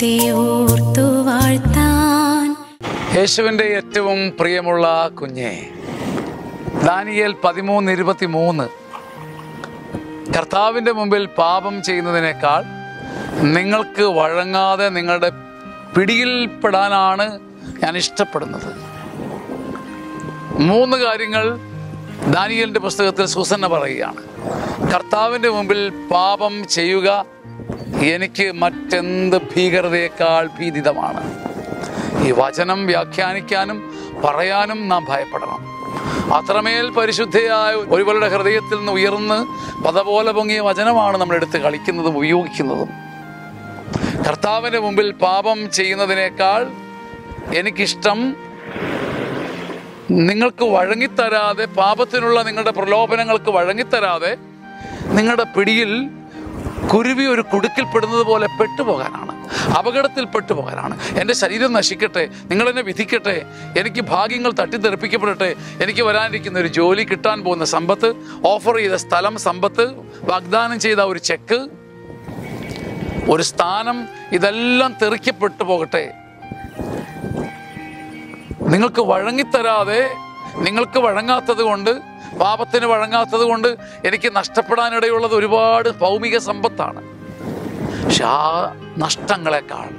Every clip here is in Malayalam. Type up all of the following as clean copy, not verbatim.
ദൈവത്തെ ഓർത്തു വാഴ്ത്താൻ. യേശുവിൻ്റെ ഏറ്റവും പ്രിയമുള്ള കുഞ്ഞെ, ദാനിയേൽ 13:23 കർത്താവിൻ്റെ മുമ്പിൽ പാപം ചെയ്യുന്നതിനേക്കാൾ നിങ്ങൾക്ക് വഴങ്ങാതെ നിങ്ങളുടെ പിടിയിൽപ്പെടാനാണ് ഞാൻ ഇഷ്ടപ്പെടുന്നത്. 3 കാര്യങ്ങൾ ദാനിയേലിൻ്റെ പുസ്തകത്തിൽ സൂസന്ന പറയുകയാണ്. കർത്താവിൻ്റെ മുമ്പിൽ പാപം ചെയ്യുക എനിക്ക് മറ്റെന്ത് ഭീകരതയേക്കാൾ ഭീതിതമാണ്. ഈ വചനം വ്യാഖ്യാനിക്കാനും പറയാനും നാം ഭയപ്പെടണം. അത്രമേൽ പരിശുദ്ധയായ ഒരുവളുടെ ഹൃദയത്തിൽ നിന്ന് ഉയർന്ന് പദപോലെ പൊങ്ങിയ വചനമാണ് നമ്മളെടുത്ത് കളിക്കുന്നതും ഉപയോഗിക്കുന്നതും. കർത്താവിൻ്റെ മുമ്പിൽ പാപം ചെയ്യുന്നതിനേക്കാൾ എനിക്കിഷ്ടം നിങ്ങൾക്ക് വഴങ്ങിത്തരാതെ, പാപത്തിനുള്ള നിങ്ങളുടെ പ്രലോഭനങ്ങൾക്ക് വഴങ്ങിത്തരാതെ നിങ്ങളുടെ പിടിയിൽ കുരുവി ഒരു കുടുക്കിൽപ്പെടുന്നത് പോലെ പെട്ടുപോകാനാണ്, അപകടത്തിൽ പെട്ടുപോകാനാണ്. എൻ്റെ ശരീരം നശിക്കട്ടെ, നിങ്ങളെന്നെ വിധിക്കട്ടെ, എനിക്ക് ഭാഗ്യങ്ങൾ തട്ടിത്തെറിപ്പിക്കപ്പെടട്ടെ, എനിക്ക് വരാനിരിക്കുന്ന ഒരു ജോലി, കിട്ടാൻ പോകുന്ന സമ്പത്ത്, ഓഫർ ചെയ്ത സ്ഥലം, സമ്പത്ത്, വാഗ്ദാനം ചെയ്ത ഒരു ചെക്ക്, ഒരു സ്ഥാനം, ഇതെല്ലാം തെറിക്കപ്പെട്ടു പോകട്ടെ. നിങ്ങൾക്ക് വഴങ്ങിത്തരാതെ, നിങ്ങൾക്ക് വഴങ്ങാത്തത് കൊണ്ട്, പാപത്തിന് വഴങ്ങാത്തത് കൊണ്ട് എനിക്ക് നഷ്ടപ്പെടാനിടയുള്ളത് ഒരുപാട് ഭൗമിക സമ്പത്താണ്. പക്ഷെ ആ നഷ്ടങ്ങളെക്കാൾ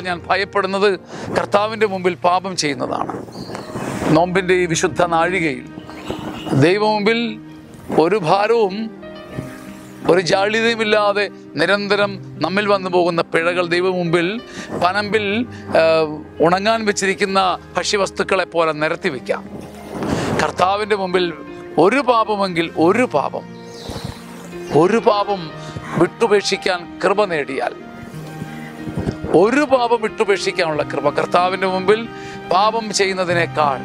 ഞാൻ ഭയപ്പെടുന്നത് കർത്താവിൻ്റെ മുമ്പിൽ പാപം ചെയ്യുന്നതാണ്. നോമ്പിൻ്റെ ഈ വിശുദ്ധ നാഴികയിൽ ദൈവമുമ്പിൽ ഒരു ഭാരവും ഒരു ജാള്യതയുമില്ലാതെ നിരന്തരം നമ്മിൽ വന്നു പോകുന്ന പിഴകൾ ദൈവമുമ്പിൽ പനമ്പിൽ ഉണങ്ങാൻ വെച്ചിരിക്കുന്ന ഭക്ഷ്യവസ്തുക്കളെ പോലെ നിരത്തി വയ്ക്കാം. കർത്താവിൻ്റെ മുമ്പിൽ ഒരു പാപമെങ്കിൽ ഒരു പാപം വിട്ടുപേക്ഷിക്കാൻ കൃപ നേടിയാൽ, ഒരു പാപം വിട്ടുപേക്ഷിക്കാനുള്ള കൃപ, കർത്താവിൻ്റെ മുമ്പിൽ പാപം ചെയ്യുന്നതിനേക്കാൾ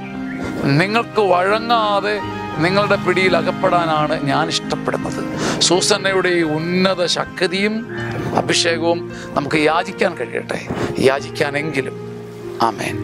നിങ്ങൾക്ക് വഴങ്ങാതെ നിങ്ങളുടെ പിടിയിൽ അകപ്പെടാനാണ് ഞാൻ ഇഷ്ടപ്പെടുന്നത്. സൂസന്നയുടെ ഈ ഉന്നത ശക്തിയും അഭിഷേകവും നമുക്ക് യാചിക്കാൻ കഴിയട്ടെ. യാചിക്കാനെങ്കിലും. ആമേൻ.